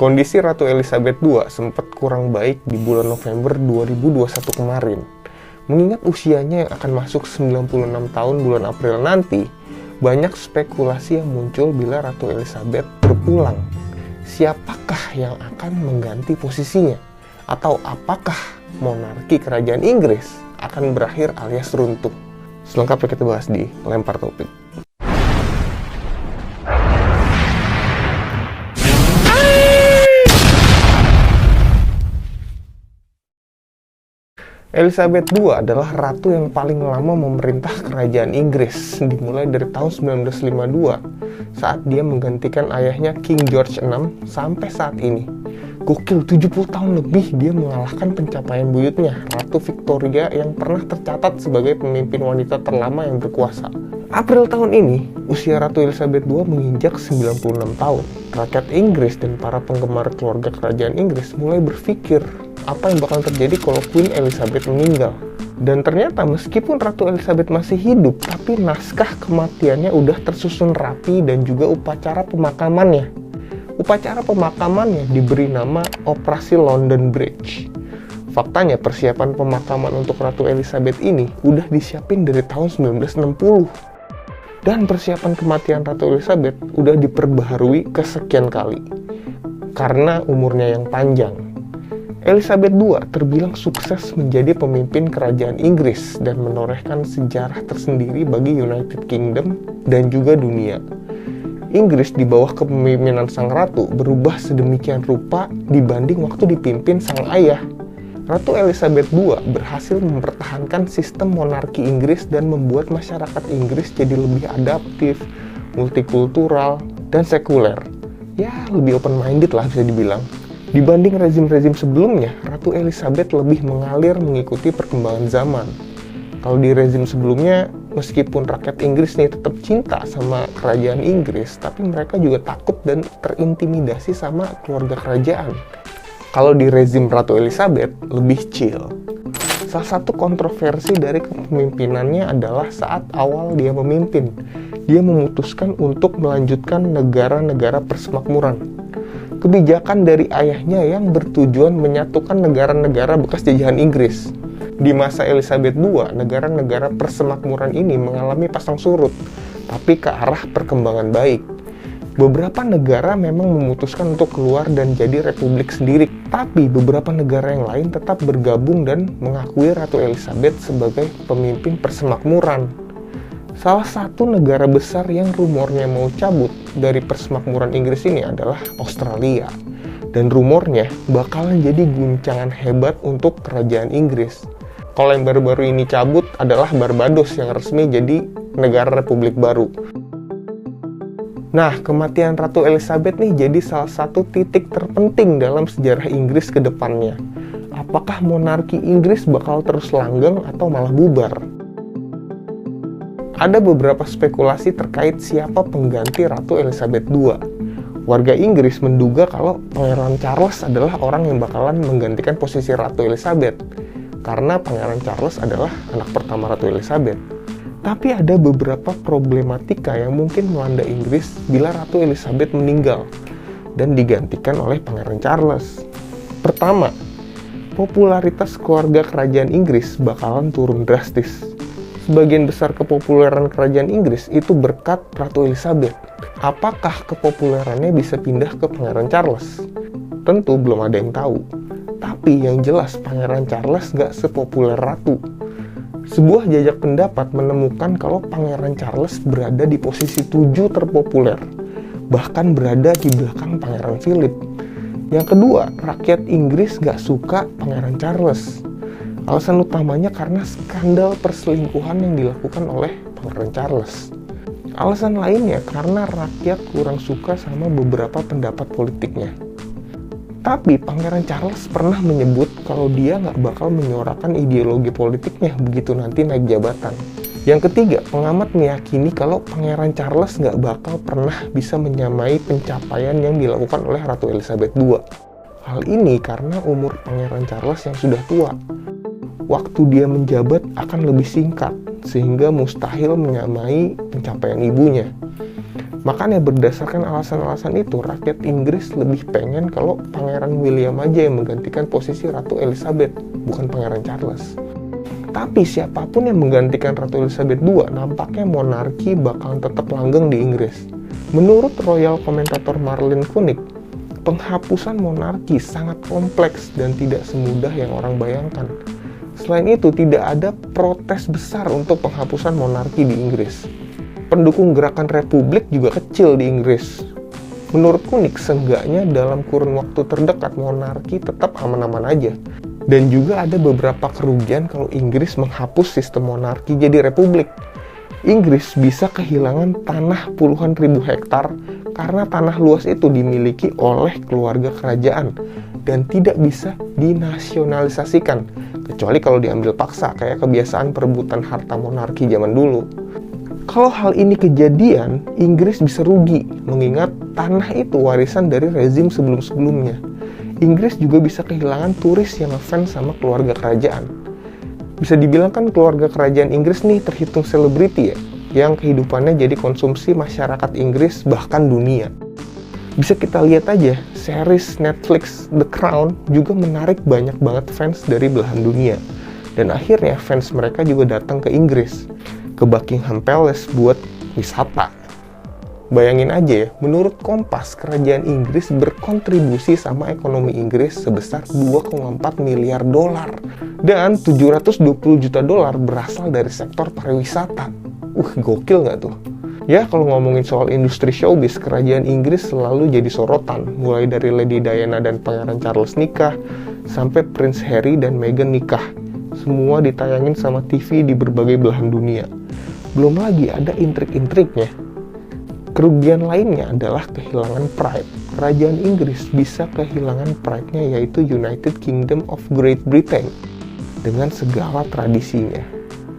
Kondisi Ratu Elizabeth II sempat kurang baik di bulan November 2021 kemarin. Mengingat usianya yang akan masuk 96 tahun bulan April nanti, banyak spekulasi yang muncul bila Ratu Elizabeth berpulang. Siapakah yang akan mengganti posisinya? Atau apakah monarki kerajaan Inggris akan berakhir alias runtuh? Selengkapnya kita bahas di Lempar Topik. Elizabeth II adalah ratu yang paling lama memerintah kerajaan Inggris, dimulai dari tahun 1952 saat dia menggantikan ayahnya King George VI sampai saat ini. Gokil, 70 tahun lebih dia mengalahkan pencapaian buyutnya, Ratu Victoria yang pernah tercatat sebagai pemimpin wanita terlama yang berkuasa. April tahun ini, usia Ratu Elizabeth II menginjak 96 tahun. Rakyat Inggris dan para penggemar keluarga kerajaan Inggris mulai berpikir apa yang bakal terjadi kalau Queen Elizabeth meninggal. Dan ternyata meskipun Ratu Elizabeth masih hidup, tapi naskah kematiannya udah tersusun rapi dan juga upacara pemakamannya. Upacara pemakamannya diberi nama Operasi London Bridge. Faktanya persiapan pemakaman untuk Ratu Elizabeth ini udah disiapin dari tahun 1960. Dan persiapan kematian Ratu Elizabeth udah diperbaharui kesekian kali karena umurnya yang panjang. Elizabeth II terbilang sukses menjadi pemimpin kerajaan Inggris dan menorehkan sejarah tersendiri bagi United Kingdom dan juga dunia. Inggris di bawah kepemimpinan sang ratu berubah sedemikian rupa dibanding waktu dipimpin sang ayah. Ratu Elizabeth II berhasil mempertahankan sistem monarki Inggris dan membuat masyarakat Inggris jadi lebih adaptif, multikultural, dan sekuler. Ya, lebih open-minded lah bisa dibilang. Dibanding rezim-rezim sebelumnya, Ratu Elizabeth lebih mengalir mengikuti perkembangan zaman. Kalau di rezim sebelumnya, meskipun rakyat Inggris nih tetap cinta sama kerajaan Inggris, tapi mereka juga takut dan terintimidasi sama keluarga kerajaan. Kalau di rezim Ratu Elizabeth, lebih chill. Salah satu kontroversi dari kepemimpinannya adalah saat awal dia memimpin. Dia memutuskan untuk melanjutkan negara-negara persemakmuran. Kebijakan dari ayahnya yang bertujuan menyatukan negara-negara bekas jajahan Inggris. Di masa Elizabeth II, negara-negara persemakmuran ini mengalami pasang surut, tapi ke arah perkembangan baik. Beberapa negara memang memutuskan untuk keluar dan jadi republik sendiri, tapi beberapa negara yang lain tetap bergabung dan mengakui Ratu Elizabeth sebagai pemimpin persemakmuran. Salah satu negara besar yang rumornya mau cabut dari persemakmuran Inggris ini adalah Australia. Dan rumornya bakalan jadi guncangan hebat untuk kerajaan Inggris. Kalau yang baru-baru ini cabut adalah Barbados yang resmi jadi negara republik baru. Nah, kematian Ratu Elizabeth nih jadi salah satu titik terpenting dalam sejarah Inggris ke depannya. Apakah monarki Inggris bakal terus langgeng atau malah bubar? Ada beberapa spekulasi terkait siapa pengganti Ratu Elizabeth II. Warga Inggris menduga kalau Pangeran Charles adalah orang yang bakalan menggantikan posisi Ratu Elizabeth, karena Pangeran Charles adalah anak pertama Ratu Elizabeth. Tapi ada beberapa problematika yang mungkin melanda Inggris bila Ratu Elizabeth meninggal dan digantikan oleh Pangeran Charles. Pertama, popularitas keluarga kerajaan Inggris bakalan turun drastis. Sebagian besar kepopuleran kerajaan Inggris itu berkat Ratu Elizabeth. Apakah kepopulerannya bisa pindah ke Pangeran Charles? Tentu belum ada yang tahu. Tapi yang jelas Pangeran Charles gak sepopuler Ratu. Sebuah jajak pendapat menemukan kalau Pangeran Charles berada di posisi 7 terpopuler, bahkan berada di belakang Pangeran Philip. Yang kedua, rakyat Inggris gak suka Pangeran Charles. Alasan utamanya karena skandal perselingkuhan yang dilakukan oleh Pangeran Charles. Alasan lainnya karena rakyat kurang suka sama beberapa pendapat politiknya. Tapi Pangeran Charles pernah menyebut kalau dia nggak bakal menyuarakan ideologi politiknya begitu nanti naik jabatan. Yang ketiga, pengamat meyakini kalau Pangeran Charles nggak bakal pernah bisa menyamai pencapaian yang dilakukan oleh Ratu Elizabeth II. Hal ini karena umur Pangeran Charles yang sudah tua. Waktu dia menjabat akan lebih singkat, sehingga mustahil menyamai pencapaian ibunya. Makanya berdasarkan alasan-alasan itu, rakyat Inggris lebih pengen kalau Pangeran William aja yang menggantikan posisi Ratu Elizabeth, bukan Pangeran Charles. Tapi siapapun yang menggantikan Ratu Elizabeth II, nampaknya monarki bakalan tetap langgeng di Inggris. Menurut royal komentator Marlene Koenig, penghapusan monarki sangat kompleks dan tidak semudah yang orang bayangkan. Selain itu, tidak ada protes besar untuk penghapusan monarki di Inggris. Pendukung gerakan Republik juga kecil di Inggris. Menurut Koenig, seenggaknya dalam kurun waktu terdekat monarki tetap aman-aman aja. Dan juga ada beberapa kerugian kalau Inggris menghapus sistem monarki jadi republik. Inggris bisa kehilangan tanah puluhan ribu hektar karena tanah luas itu dimiliki oleh keluarga kerajaan dan tidak bisa dinasionalisasikan, kecuali kalau diambil paksa kayak kebiasaan perebutan harta monarki zaman dulu. Kalau hal ini kejadian, Inggris bisa rugi, mengingat tanah itu warisan dari rezim sebelum-sebelumnya. Inggris juga bisa kehilangan turis yang ngefans sama keluarga kerajaan. Bisa dibilang kan keluarga kerajaan Inggris nih terhitung selebriti ya, yang kehidupannya jadi konsumsi masyarakat Inggris bahkan dunia. Bisa kita lihat aja, series Netflix The Crown juga menarik banyak banget fans dari belahan dunia. Dan akhirnya fans mereka juga datang ke Inggris, ke Buckingham Palace buat wisata. Bayangin aja ya, menurut Kompas, kerajaan Inggris berkontribusi sama ekonomi Inggris sebesar 2,4 miliar dolar. Dan 720 juta dolar berasal dari sektor pariwisata. Gokil nggak tuh? Ya, kalau ngomongin soal industri showbiz, kerajaan Inggris selalu jadi sorotan. Mulai dari Lady Diana dan Pangeran Charles nikah, sampai Prince Harry dan Meghan nikah. Semua ditayangin sama TV di berbagai belahan dunia. Belum lagi ada intrik-intriknya. Kerugian lainnya adalah kehilangan pride. Kerajaan Inggris bisa kehilangan pride-nya, yaitu United Kingdom of Great Britain, dengan segala tradisinya.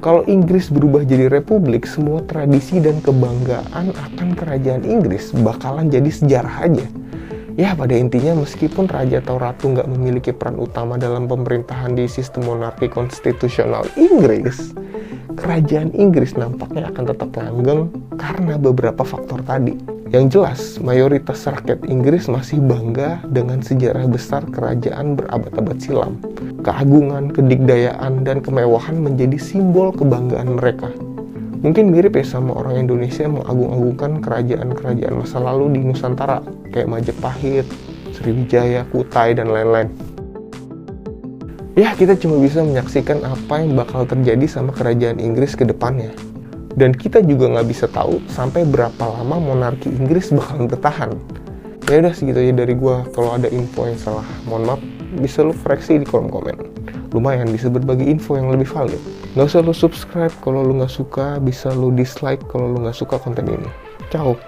Kalau Inggris berubah jadi republik, semua tradisi dan kebanggaan akan kerajaan Inggris bakalan jadi sejarah aja. Ya, pada intinya meskipun raja atau ratu nggak memiliki peran utama dalam pemerintahan di sistem monarki konstitusional Inggris, kerajaan Inggris nampaknya akan tetap langgeng karena beberapa faktor tadi. Yang jelas, mayoritas rakyat Inggris masih bangga dengan sejarah besar kerajaan berabad-abad silam. Keagungan, kedikdayaan, dan kemewahan menjadi simbol kebanggaan mereka. Mungkin mirip ya sama orang Indonesia mengagung-agungkan kerajaan-kerajaan masa lalu di Nusantara, kayak Majapahit, Sriwijaya, Kutai, dan lain-lain. Ya, kita cuma bisa menyaksikan apa yang bakal terjadi sama kerajaan Inggris ke depannya. Dan kita juga nggak bisa tahu sampai berapa lama monarki Inggris bakalan bertahan. Ya udah, segitu aja dari gua. Kalau ada info yang salah, mohon maaf, bisa lu koreksi di kolom komen. Lumayan bisa berbagi info yang lebih valid. Nggak usah lu subscribe kalau lu nggak suka, bisa lu dislike kalau lu nggak suka konten ini. Ciao.